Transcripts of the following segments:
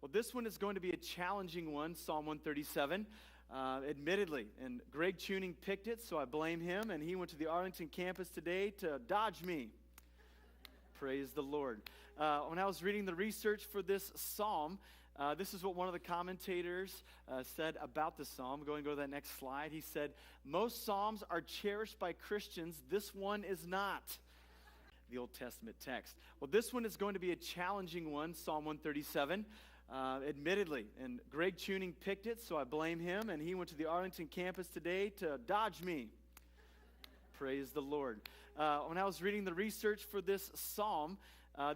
Well, this one is going to be a challenging one, Psalm 137, admittedly. And Greg Tuning picked it, so I blame him. And he went to the Arlington campus today to dodge me. Praise the Lord. When I was reading the research for this psalm, this is what one of the commentators said about the psalm. Go to that next slide. He said, most psalms are cherished by Christians. This one is not. The Old Testament text. Well, this one is going to be a challenging one, Psalm 137, admittedly. And Greg Tuning picked it, so I blame him. And he went to the Arlington campus today to dodge me. Praise the Lord. When I was reading the research for this psalm,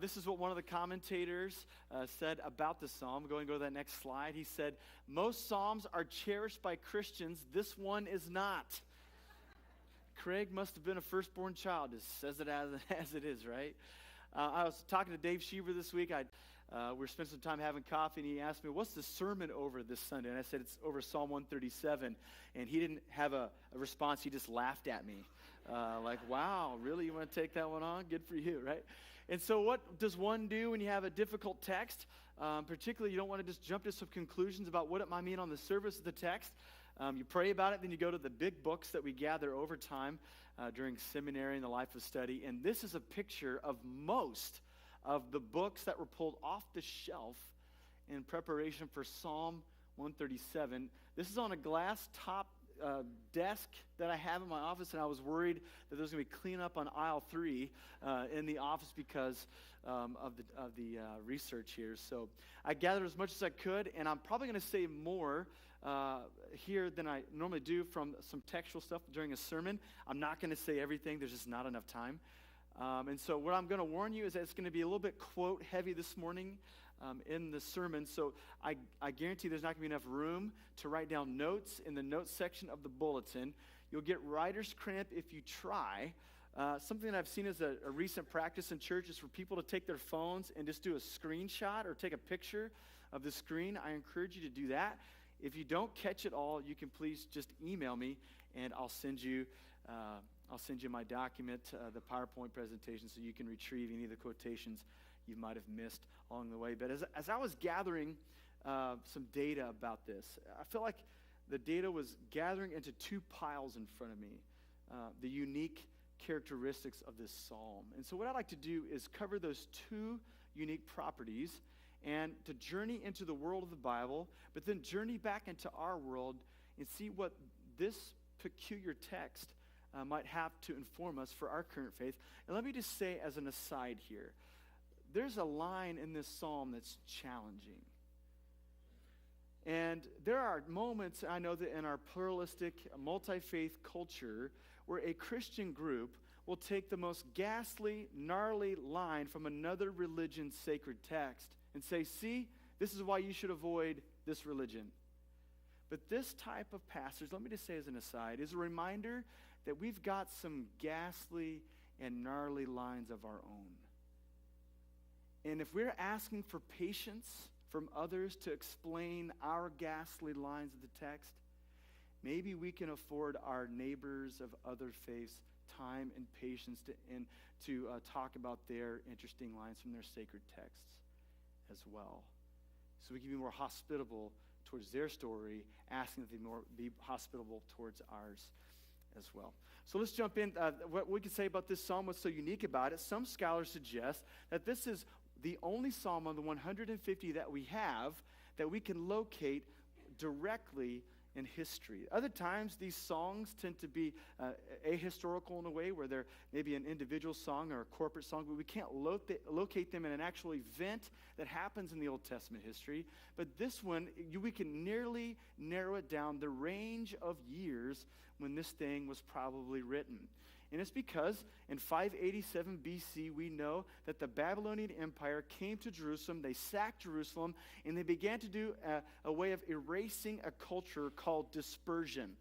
this is what one of the commentators said about the psalm. Go to that next slide. He said, most psalms are cherished by Christians. This one is not. Craig must have been a firstborn child. Just says it as it is, right? I was talking to Dave Sheaver this week. We were spending some time having coffee, and he asked me, what's the sermon over this Sunday? And I said, it's over Psalm 137. And he didn't have a response. He just laughed at me. Like, wow, really? You want to take that one on? Good for you, right? And so what does one do when you have a difficult text? Particularly, you don't want to just jump to some conclusions about what it might mean on the surface of the text. You pray about it, then you go to the big books that we gather over time during seminary and the life of study. And this is a picture of most of the books that were pulled off the shelf in preparation for Psalm 137. This is on a glass top desk that I have in my office, and I was worried that there was going to be cleanup on aisle 3 in the office because of the research here. So I gathered as much as I could, and I'm probably going to say more here than I normally do from some textual stuff during a sermon. I'm not going to say everything. There's just not enough time. And so what I'm going to warn you is that it's going to be a little bit quote heavy this morning in the sermon. So I guarantee there's not going to be enough room to write down notes in the notes section of the bulletin. You'll get writer's cramp if you try. Something that I've seen as a recent practice in church is for people to take their phones and just do a screenshot or take a picture of the screen. I encourage you to do that. If you don't catch it all, you can please just email me, and I'll send you my document, the PowerPoint presentation, so you can retrieve any of the quotations you might have missed along the way. But as I was gathering some data about this, I felt like the data was gathering into two piles in front of me, the unique characteristics of this psalm. And so what I'd like to do is cover those two unique properties and to journey into the world of the Bible, but then journey back into our world and see what this peculiar text might have to inform us for our current faith. And let me just say as an aside here, there's a line in this psalm that's challenging. And there are moments, I know that in our pluralistic, multi-faith culture, where a Christian group will take the most ghastly, gnarly line from another religion's sacred text and say, see, this is why you should avoid this religion. But this type of passage, let me just say as an aside, is a reminder that we've got some ghastly and gnarly lines of our own. And if we're asking for patience from others to explain our ghastly lines of the text, maybe we can afford our neighbors of other faiths time and patience to talk about their interesting lines from their sacred texts as well. So we can be more hospitable towards their story, asking that they be hospitable towards ours as well. So let's jump in. What we can say about this psalm, what's so unique about it, some scholars suggest that this is the only psalm on the 150 that we have that we can locate directly in history. Other times, these songs tend to be ahistorical in a way where they're maybe an individual song or a corporate song, but we can't locate them in an actual event that happens in the Old Testament history. But this one, we can nearly narrow it down the range of years when this thing was probably written. And it's because in 587 BC, we know that the Babylonian Empire came to Jerusalem, they sacked Jerusalem, and they began to do a way of erasing a culture called dispersion.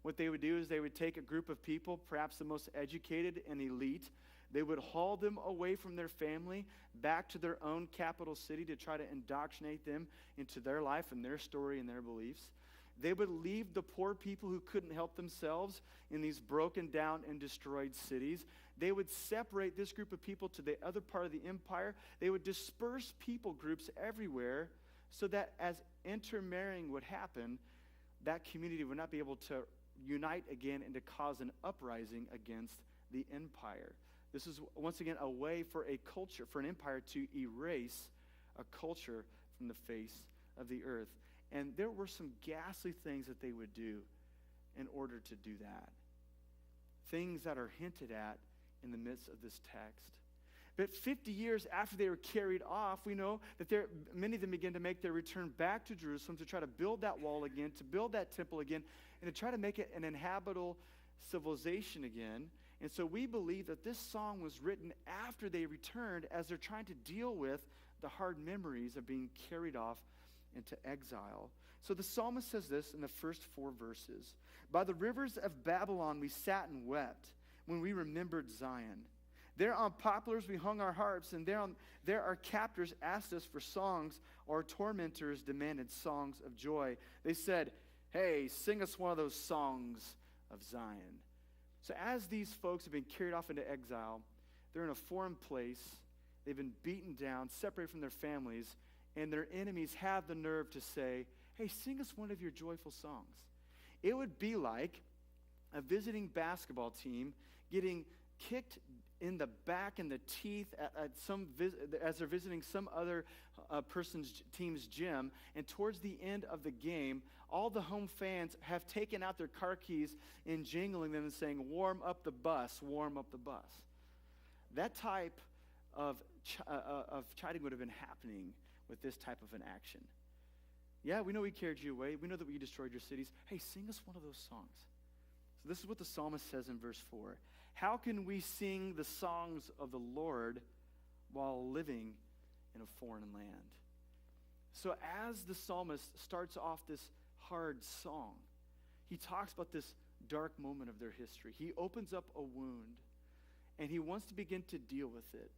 What they would do is they would take a group of people, perhaps the most educated and elite, they would haul them away from their family back to their own capital city to try to indoctrinate them into their life and their story and their beliefs. They would leave the poor people who couldn't help themselves in these broken down and destroyed cities. They would separate this group of people to the other part of the empire. They would disperse people groups everywhere so that as intermarrying would happen, that community would not be able to unite again and to cause an uprising against the empire. This is, once again, a way for a culture, for an empire to erase a culture from the face of the earth. And there were some ghastly things that they would do in order to do that. Things that are hinted at in the midst of this text. But 50 years after they were carried off, we know that many of them began to make their return back to Jerusalem to try to build that wall again, to build that temple again, and to try to make it an inhabitable civilization again. And so we believe that this song was written after they returned as they're trying to deal with the hard memories of being carried off into exile. So the psalmist says this in the first 4 verses. By the rivers of Babylon we sat and wept when we remembered Zion. There on poplars we hung our harps, and there our captors asked us for songs. Our tormentors demanded songs of joy. They said, hey, sing us one of those songs of Zion. So as these folks have been carried off into exile, they're in a foreign place. They've been beaten down, separated from their families, and their enemies have the nerve to say, hey, sing us one of your joyful songs. It would be like a visiting basketball team getting kicked in the back and the teeth as they're visiting some other team's gym, and towards the end of the game, all the home fans have taken out their car keys and jingling them and saying, warm up the bus, warm up the bus. That type of chiding would have been happening with this type of an action. Yeah, we know we carried you away. We know that we destroyed your cities. Hey, sing us one of those songs. So this is what the psalmist says in verse 4. How can we sing the songs of the Lord while living in a foreign land? So as the psalmist starts off this hard song, he talks about this dark moment of their history. He opens up a wound, and he wants to begin to deal with it.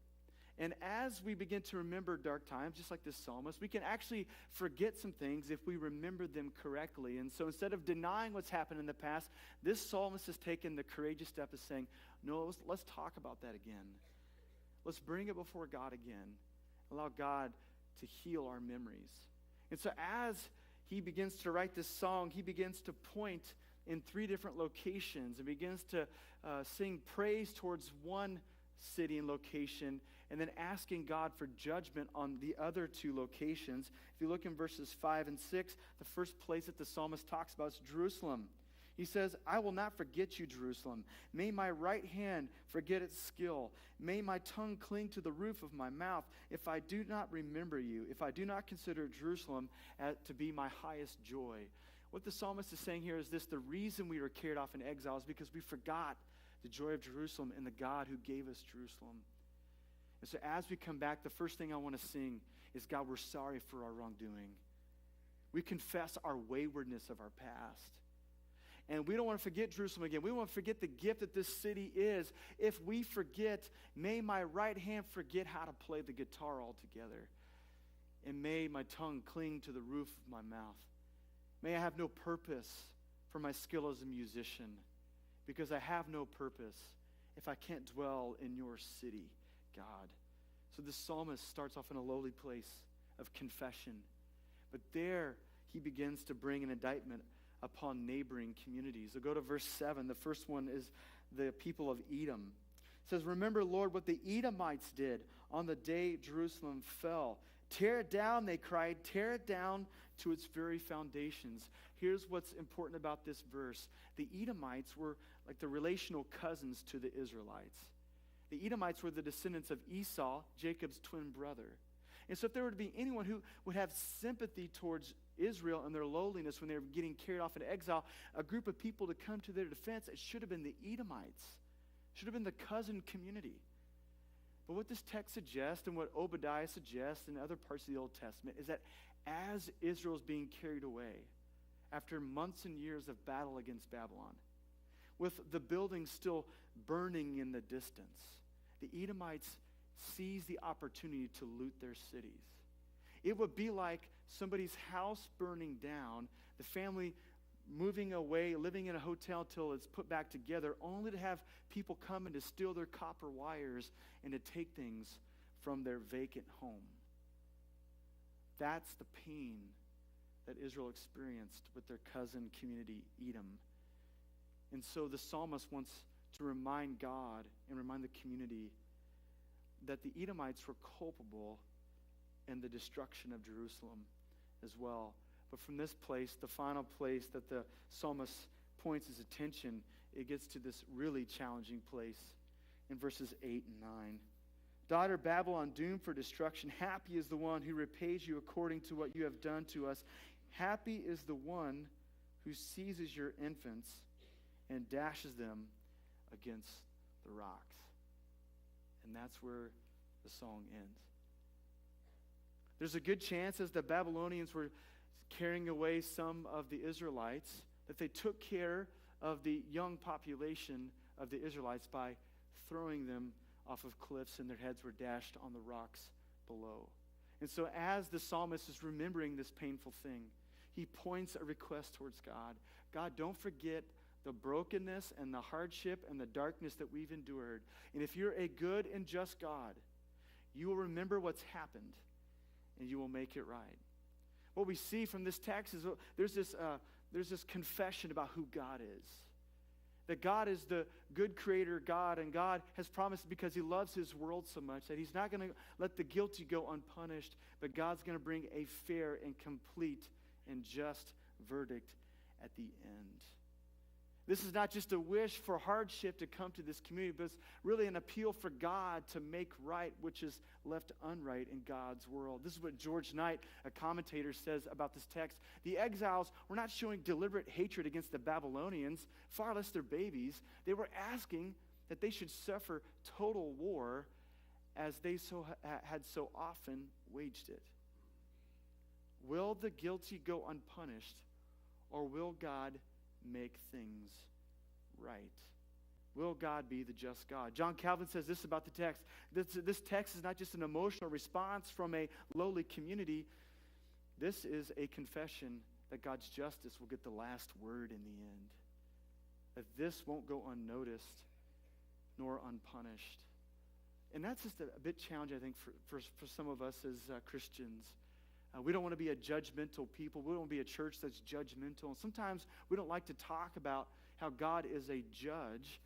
And as we begin to remember dark times, just like this psalmist, we can actually forget some things if we remember them correctly. And so instead of denying what's happened in the past, this psalmist has taken the courageous step of saying, no, let's talk about that again. Let's bring it before God again. Allow God to heal our memories. And so as he begins to write this song, he begins to point in 3 different locations and begins to sing praise towards one city and location, and then asking God for judgment on the other 2 locations. If you look in verses 5 and 6, the first place that the psalmist talks about is Jerusalem. He says, I will not forget you, Jerusalem. May my right hand forget its skill. May my tongue cling to the roof of my mouth if I do not remember you, if I do not consider Jerusalem to be my highest joy. What the psalmist is saying here is this: the reason we were carried off in exile is because we forgot the joy of Jerusalem and the God who gave us Jerusalem. And so as we come back, the first thing I want to sing is, God, we're sorry for our wrongdoing. We confess our waywardness of our past. And we don't want to forget Jerusalem again. We don't want to forget the gift that this city is. If we forget, may my right hand forget how to play the guitar altogether. And may my tongue cling to the roof of my mouth. May I have no purpose for my skill as a musician, because I have no purpose if I can't dwell in your city, God. So the psalmist starts off in a lowly place of confession. But there he begins to bring an indictment upon neighboring communities. So go to verse 7. The first one is the people of Edom. It says, remember, Lord, what the Edomites did on the day Jerusalem fell. Tear it down, they cried. Tear it down to its very foundations. Here's what's important about this verse. The Edomites were like the relational cousins to the Israelites. The Edomites were the descendants of Esau, Jacob's twin brother. And so if there were to be anyone who would have sympathy towards Israel and their lowliness when they were getting carried off into exile, a group of people to come to their defense, it should have been the Edomites. It should have been the cousin community. But what this text suggests, and what Obadiah suggests in other parts of the Old Testament, is that as Israel is being carried away, after months and years of battle against Babylon, with the buildings still burning in the distance, the Edomites seize the opportunity to loot their cities. It would be like somebody's house burning down, the family moving away, living in a hotel till it's put back together, only to have people come and to steal their copper wires and to take things from their vacant home. That's the pain that Israel experienced with their cousin community, Edom. And so the psalmist wants to remind God and remind the community that the Edomites were culpable in the destruction of Jerusalem as well. But from this place, the final place that the psalmist points his attention, it gets to this really challenging place in verses 8 and 9. Daughter Babylon, doomed for destruction, happy is the one who repays you according to what you have done to us. Happy is the one who seizes your infants and dashes them against the rocks. And that's where the song ends. There's a good chance as the Babylonians were carrying away some of the Israelites that they took care of the young population of the Israelites by throwing them off of cliffs, and their heads were dashed on the rocks below. And so as the psalmist is remembering this painful thing, he points a request towards God. God, don't forget the brokenness and the hardship and the darkness that we've endured. And if you're a good and just God, you will remember what's happened and you will make it right. What we see from this text is there's this confession about who God is. That God is the good creator God, and God has promised, because he loves his world so much, that he's not going to let the guilty go unpunished, but God's going to bring a fair and complete and just verdict at the end. This is not just a wish for hardship to come to this community, but it's really an appeal for God to make right which is left unright in God's world. This is what George Knight, a commentator, says about this text. The exiles were not showing deliberate hatred against the Babylonians, far less their babies. They were asking that they should suffer total war as they had so often waged it. Will the guilty go unpunished, or will God make things right? Will God be the just God? John Calvin says this about the text. This text is not just an emotional response from a lowly community. This is a confession that God's justice will get the last word in the end. That this won't go unnoticed nor unpunished. And that's just a bit challenging, I think, for some of us as Christians. We don't want to be a judgmental people. We don't want to be a church that's judgmental. And sometimes we don't like to talk about how God is a judge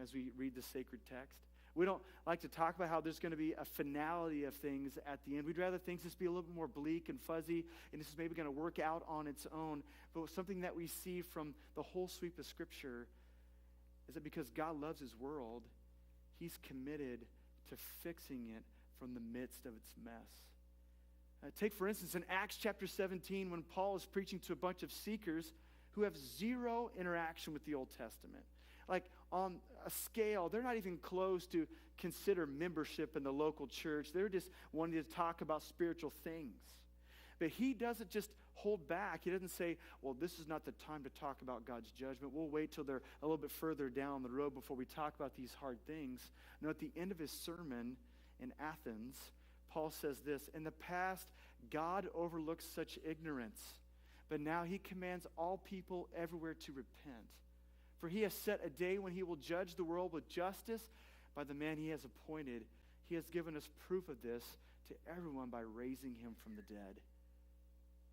as we read the sacred text. We don't like to talk about how there's going to be a finality of things at the end. We'd rather things just be a little bit more bleak and fuzzy, and this is maybe going to work out on its own. But something that we see from the whole sweep of Scripture is that because God loves his world, he's committed to fixing it from the midst of its mess. Take, for instance, in Acts chapter 17, when Paul is preaching to a bunch of seekers who have zero interaction with the Old Testament. Like, on a scale, they're not even close to consider membership in the local church. They're just wanting to talk about spiritual things. But he doesn't just hold back. He doesn't say, well, this is not the time to talk about God's judgment. We'll wait till they're a little bit further down the road before we talk about these hard things. No, at the end of his sermon in Athens, Paul says this, in the past, God overlooked such ignorance, but now he commands all people everywhere to repent. For he has set a day when he will judge the world with justice by the man he has appointed. He has given us proof of this to everyone by raising him from the dead.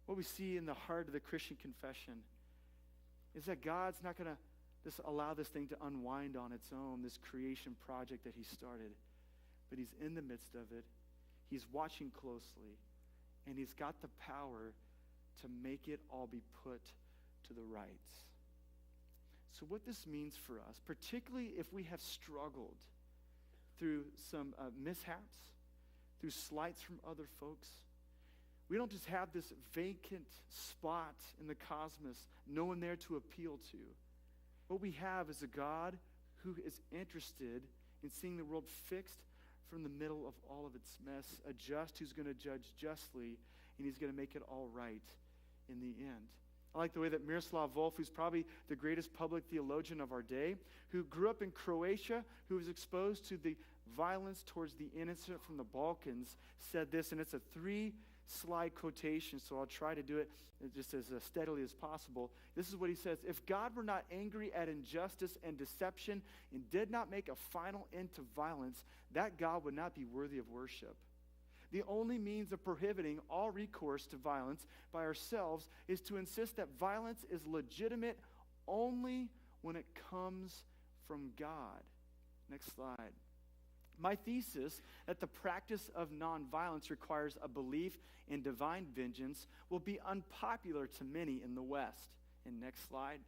What we see in the heart of the Christian confession is that God's not going to just allow this thing to unwind on its own, this creation project that he started, but he's in the midst of it. He's watching closely, and he's got the power to make it all be put to the rights. So what this means for us, particularly if we have struggled through some mishaps, through slights from other folks, we don't just have this vacant spot in the cosmos, no one there to appeal to. What we have is a God who is interested in seeing the world fixed from the middle of all of its mess, a just who's going to judge justly, and he's going to make it all right in the end. I like the way that Miroslav Volf, who's probably the greatest public theologian of our day, who grew up in Croatia, who was exposed to the violence towards the innocent from the Balkans, said this, and it's a 3-slide quotation, so I'll try to do it just as steadily as possible. This is what he says: if God were not angry at injustice and deception and did not make a final end to violence, that God would not be worthy of worship. The only means of prohibiting all recourse to violence by ourselves is to insist that violence is legitimate only when it comes from God. Next slide. My thesis that the practice of nonviolence requires a belief in divine vengeance will be unpopular to many in the West. And next slide.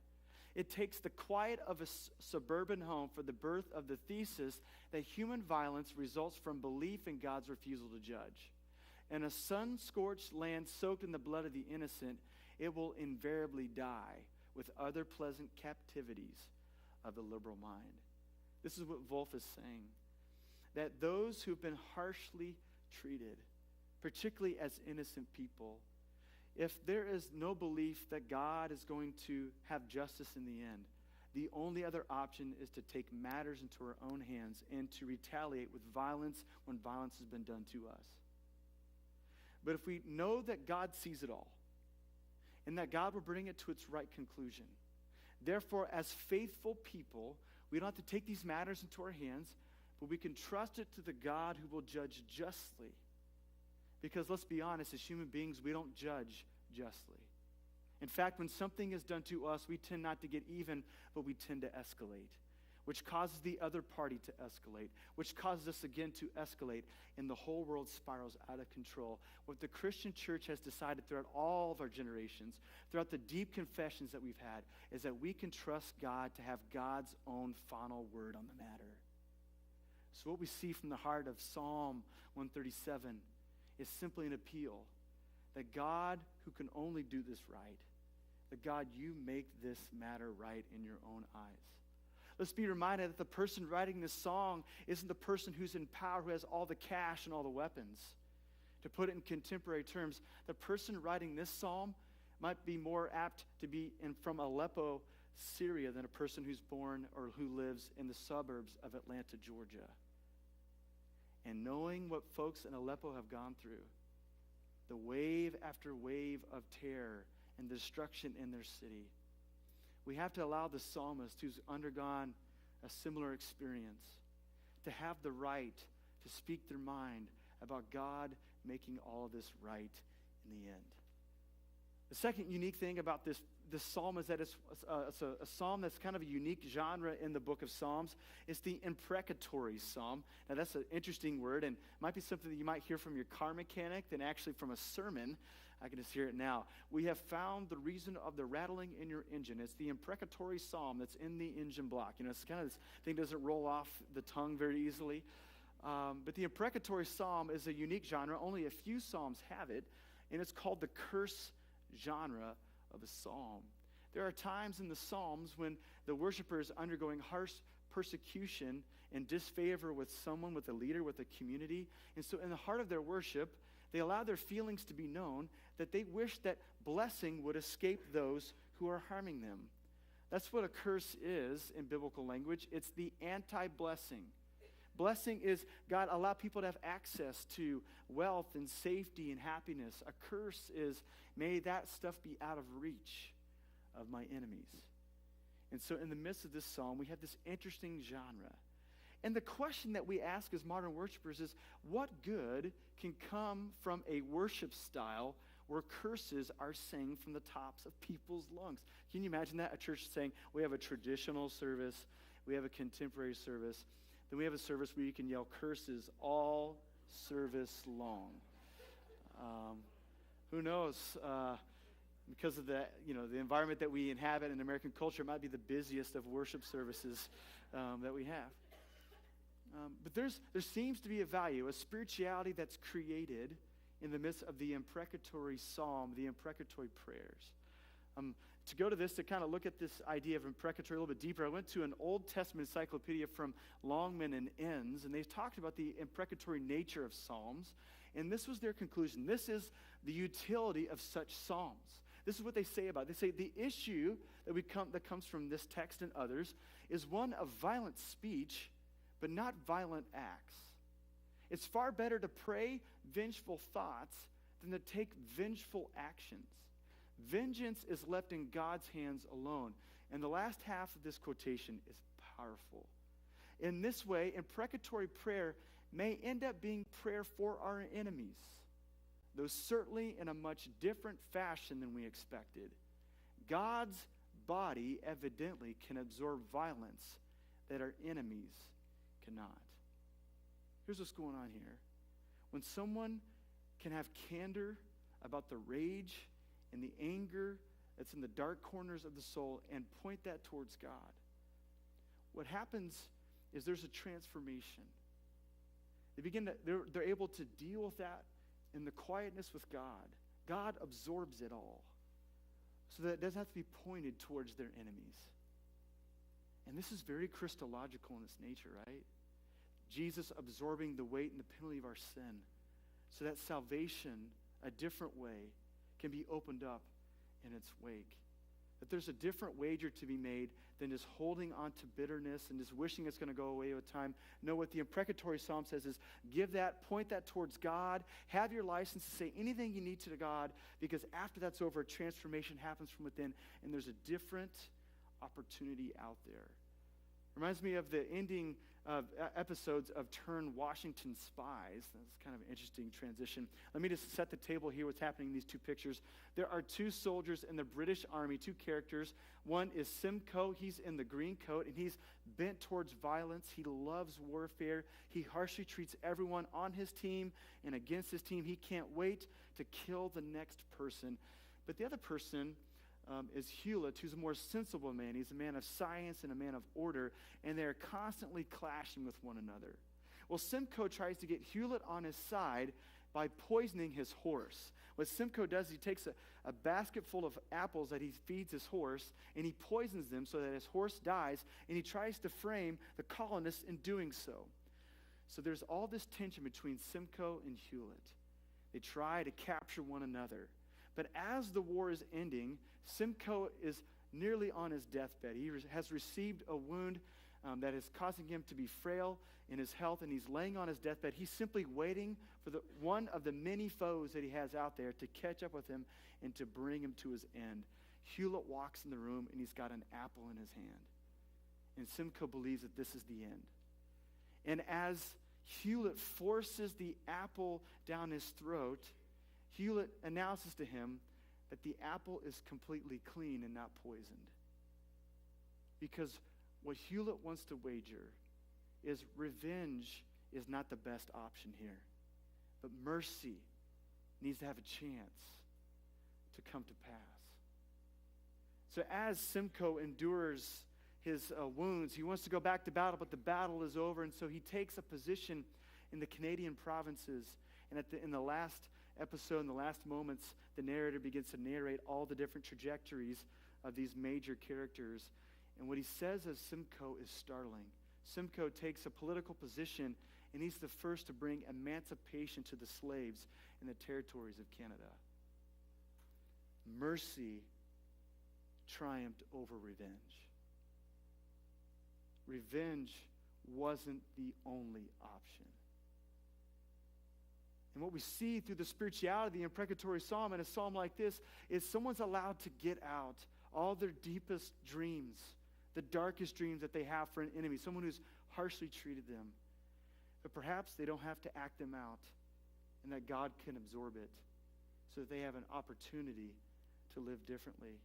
It takes the quiet of a suburban home for the birth of the thesis that human violence results from belief in God's refusal to judge. In a sun-scorched land soaked in the blood of the innocent, it will invariably die with other pleasant captivities of the liberal mind. This is what Wolf is saying, that those who've been harshly treated, particularly as innocent people, if there is no belief that God is going to have justice in the end, the only other option is to take matters into our own hands and to retaliate with violence when violence has been done to us. But if we know that God sees it all and that God will bring it to its right conclusion, therefore, as faithful people, we don't have to take these matters into our hands, but we can trust it to the God who will judge justly. Because let's be honest, as human beings, we don't judge justly. In fact, when something is done to us, we tend not to get even, but we tend to escalate, which causes the other party to escalate, which causes us again to escalate, and the whole world spirals out of control. What the Christian church has decided throughout all of our generations, throughout the deep confessions that we've had, is that we can trust God to have God's own final word on the matter. So what we see from the heart of Psalm 137 is simply an appeal that God, who can only do this right, that God, you make this matter right in your own eyes. Let's be reminded that the person writing this song isn't the person who's in power, who has all the cash and all the weapons. To put it in contemporary terms, the person writing this psalm might be more apt to be from Aleppo, Syria, than a person who's born or who lives in the suburbs of Atlanta, Georgia. And knowing what folks in Aleppo have gone through, the wave after wave of terror and destruction in their city, we have to allow the psalmist who's undergone a similar experience to have the right to speak their mind about God making all of this right in the end. The second unique thing about this psalm is that it's a psalm that's kind of a unique genre in the book of Psalms. It's the imprecatory psalm. Now, that's an interesting word, and might be something that you might hear from your car mechanic than actually from a sermon. I can just hear it now. We have found the reason of the rattling in your engine. It's the imprecatory psalm that's in the engine block. You know, it's kind of this thing that doesn't roll off the tongue very easily. But the imprecatory psalm is a unique genre. Only a few psalms have it, and it's called the curse genre of a psalm. There are times in the Psalms when the worshiper is undergoing harsh persecution and disfavor with someone, with a leader, with a community. And so in the heart of their worship, they allow their feelings to be known that they wish that blessing would escape those who are harming them. That's what a curse is in biblical language. It's the anti-blessing. Blessing is God allow people to have access to wealth and safety and happiness. A curse is may that stuff be out of reach of my enemies. And so in the midst of this psalm, we have this interesting genre. And the question that we ask as modern worshipers is, what good can come from a worship style where curses are sang from the tops of people's lungs? Can you imagine that? A church saying, we have a traditional service, we have a contemporary service, then we have a service where you can yell curses all service long. Who knows? Because of the environment that we inhabit in American culture, it might be the busiest of worship services that we have. But there seems to be a value, a spirituality that's created in the midst of the imprecatory psalm, the imprecatory prayers. To go to this, to kind of look at this idea of imprecatory a little bit deeper, I went to an Old Testament encyclopedia from Longman and Enns, and they talked about the imprecatory nature of psalms, and this was their conclusion. This is the utility of such psalms. This is what they say about it. They say the issue that comes from this text and others is one of violent speech, but not violent acts. It's far better to pray vengeful thoughts than to take vengeful actions. Vengeance is left in God's hands alone. And the last half of this quotation is powerful. In this way, imprecatory prayer may end up being prayer for our enemies, though certainly in a much different fashion than we expected. God's body evidently can absorb violence that our enemies cannot. Here's what's going on here. When someone can have candor about the rage and the anger that's in the dark corners of the soul and point that towards God, what happens is there's a transformation. They're able to deal with that in the quietness with God. God absorbs it all so that it doesn't have to be pointed towards their enemies. And this is very Christological in its nature, right? Jesus absorbing the weight and the penalty of our sin so that salvation, a different way, can be opened up in its wake. That there's a different wager to be made than just holding on to bitterness and just wishing it's going to go away with time. No, what the imprecatory psalm says is point that towards God, have your license to say anything you need to God, because after that's over, transformation happens from within, and there's a different opportunity out there. Reminds me of the ending of episodes of Turn Washington Spies. That's kind of an interesting transition. Let me just set the table here, what's happening in these two pictures. There are two soldiers in the British Army, two characters. One is Simcoe. He's in the green coat, and he's bent towards violence. He loves warfare. He harshly treats everyone on his team and against his team. He can't wait to kill the next person. But the other person is Hewlett, who's a more sensible man. He's a man of science and a man of order, and they're constantly clashing with one another. Well, Simcoe tries to get Hewlett on his side by poisoning his horse. What Simcoe does is he takes a basket full of apples that he feeds his horse, and he poisons them so that his horse dies, and he tries to frame the colonists in doing so. So there's all this tension between Simcoe and Hewlett. They try to capture one another. But as the war is ending, Simcoe is nearly on his deathbed. He has received a wound that is causing him to be frail in his health, and he's laying on his deathbed. He's simply waiting for one of the many foes that he has out there to catch up with him and to bring him to his end. Hewlett walks in the room, and he's got an apple in his hand. And Simcoe believes that this is the end. And as Hewlett forces the apple down his throat, Hewlett announces to him that the apple is completely clean and not poisoned. Because what Hewlett wants to wager is revenge is not the best option here. But mercy needs to have a chance to come to pass. So as Simcoe endures his wounds, he wants to go back to battle, but the battle is over, and so he takes a position in the Canadian provinces. And in the last episode, in the last moments, the narrator begins to narrate all the different trajectories of these major characters. And what he says of Simcoe is startling. Simcoe takes a political position, and he's the first to bring emancipation to the slaves in the territories of Canada. Mercy triumphed over revenge. Revenge wasn't the only option. And what we see through the spirituality of the imprecatory psalm in a psalm like this is someone's allowed to get out all their deepest dreams, the darkest dreams that they have for an enemy, someone who's harshly treated them. But perhaps they don't have to act them out, and that God can absorb it so that they have an opportunity to live differently.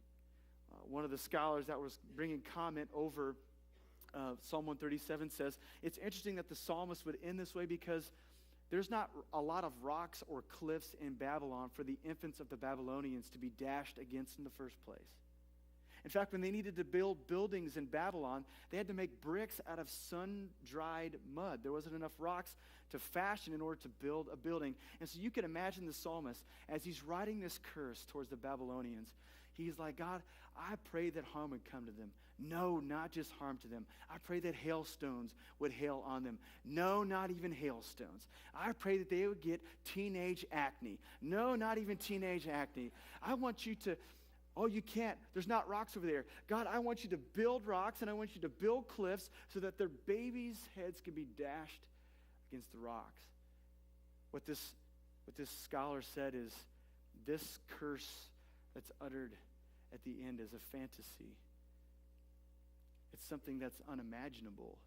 One of the scholars that was bringing comment over Psalm 137 says, it's interesting that the psalmist would end this way because there's not a lot of rocks or cliffs in Babylon for the infants of the Babylonians to be dashed against in the first place. In fact, when they needed to build buildings in Babylon, they had to make bricks out of sun-dried mud. There wasn't enough rocks to fashion in order to build a building. And so you can imagine the psalmist, as he's writing this curse towards the Babylonians, he's like, God, I pray that harm would come to them. No, not just harm to them. I pray that hailstones would hail on them. No, not even hailstones. I pray that they would get teenage acne. No, not even teenage acne. I want you to, oh, you can't. There's not rocks over there. God, I want you to build rocks, and I want you to build cliffs so that their babies' heads can be dashed against the rocks. What this scholar said is this curse that's uttered at the end is a fantasy. It's something that's unimaginable,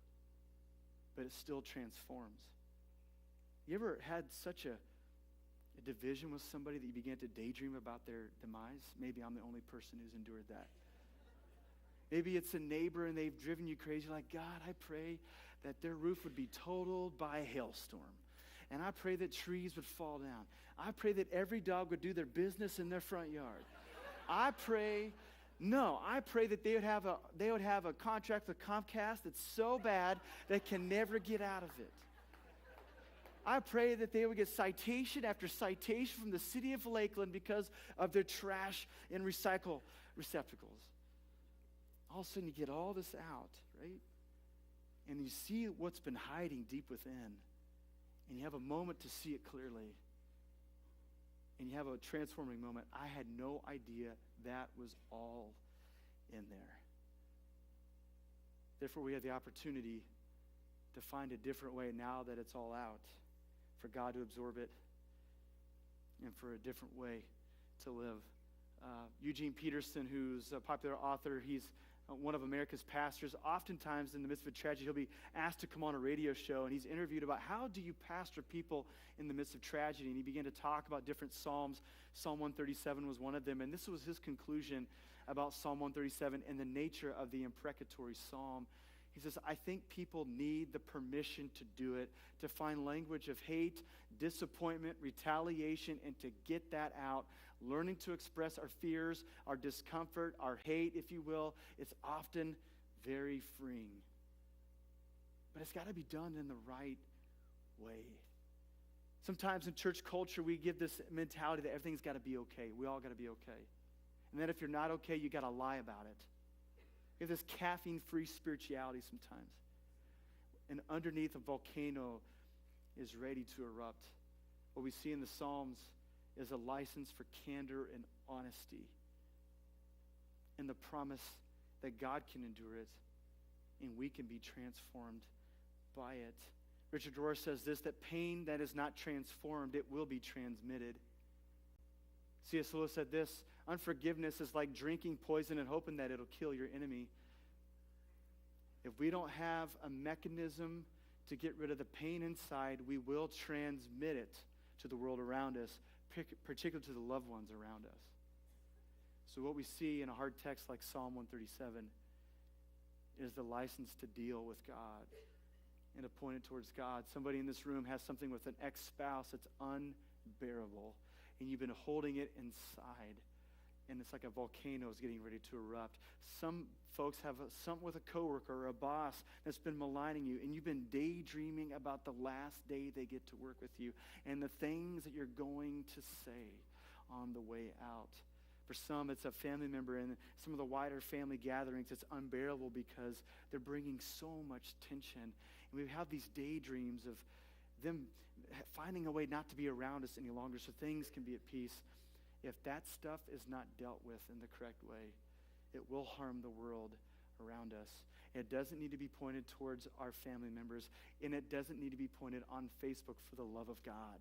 but it still transforms. You ever had such a division with somebody that you began to daydream about their demise? Maybe I'm the only person who's endured that. Maybe it's a neighbor and they've driven you crazy. Like, God, I pray that their roof would be totaled by a hailstorm. And I pray that trees would fall down. I pray that every dog would do their business in their front yard. I pray that they would have a contract with Comcast that's so bad they can never get out of it. I pray that they would get citation after citation from the city of Lakeland because of their trash and recycle receptacles. All of a sudden you get all this out, right? And you see what's been hiding deep within. And you have a moment to see it clearly. And you have a transforming moment. I had no idea that was all in there. Therefore, we have the opportunity to find a different way now that it's all out, for God to absorb it and for a different way to live. Eugene Peterson, who's a popular author, he's one of America's pastors. Oftentimes in the midst of a tragedy, he'll be asked to come on a radio show, and he's interviewed about how do you pastor people in the midst of tragedy, and he began to talk about different psalms. Psalm 137 was one of them, and this was his conclusion about Psalm 137 and the nature of the imprecatory psalm. He says, I think people need the permission to do it, to find language of hate, disappointment, retaliation, and to get that out. Learning to express our fears, our discomfort, our hate, if you will, it's often very freeing. But it's got to be done in the right way. Sometimes in church culture, we give this mentality that everything's got to be okay. We all got to be okay. And then if you're not okay, you got to lie about it. We have this caffeine-free spirituality sometimes. And underneath a volcano is ready to erupt. What we see in the Psalms is a license for candor and honesty. And the promise that God can endure it and we can be transformed by it. Richard Rohr says this, that pain that is not transformed, it will be transmitted. C.S. Lewis said this, unforgiveness is like drinking poison and hoping that it'll kill your enemy. If we don't have a mechanism to get rid of the pain inside, we will transmit it to the world around us, particularly to the loved ones around us. So what we see in a hard text like Psalm 137 is the license to deal with God and to point it towards God. Somebody in this room has something with an ex-spouse that's unbearable, and you've been holding it inside, and it's like a volcano is getting ready to erupt. Some folks have something with a coworker or a boss that's been maligning you, and you've been daydreaming about the last day they get to work with you and the things that you're going to say on the way out. For some, it's a family member, and some of the wider family gatherings, it's unbearable because they're bringing so much tension. And we have these daydreams of them finding a way not to be around us any longer so things can be at peace. If that stuff is not dealt with in the correct way, it will harm the world around us. It doesn't need to be pointed towards our family members, and it doesn't need to be pointed on Facebook for the love of God.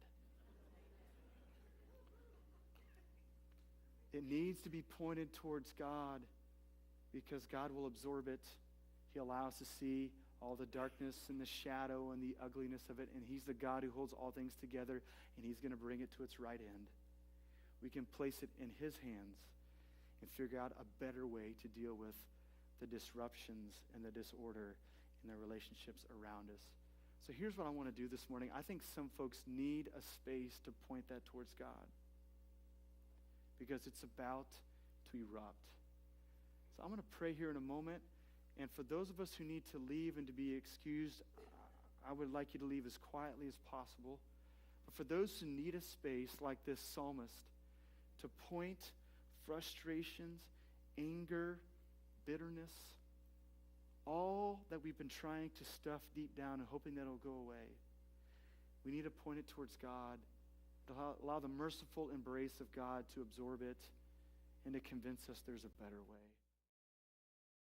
It needs to be pointed towards God because God will absorb it. He allows us to see all the darkness and the shadow and the ugliness of it, and he's the God who holds all things together, and he's going to bring it to its right end. We can place it in his hands and figure out a better way to deal with the disruptions and the disorder in the relationships around us. So here's what I want to do this morning. I think some folks need a space to point that towards God because it's about to erupt. So I'm going to pray here in a moment. And for those of us who need to leave and to be excused, I would like you to leave as quietly as possible. But for those who need a space like this psalmist to point frustrations, anger, bitterness, all that we've been trying to stuff deep down and hoping that it'll go away, we need to point it towards God, to allow the merciful embrace of God to absorb it and to convince us there's a better way.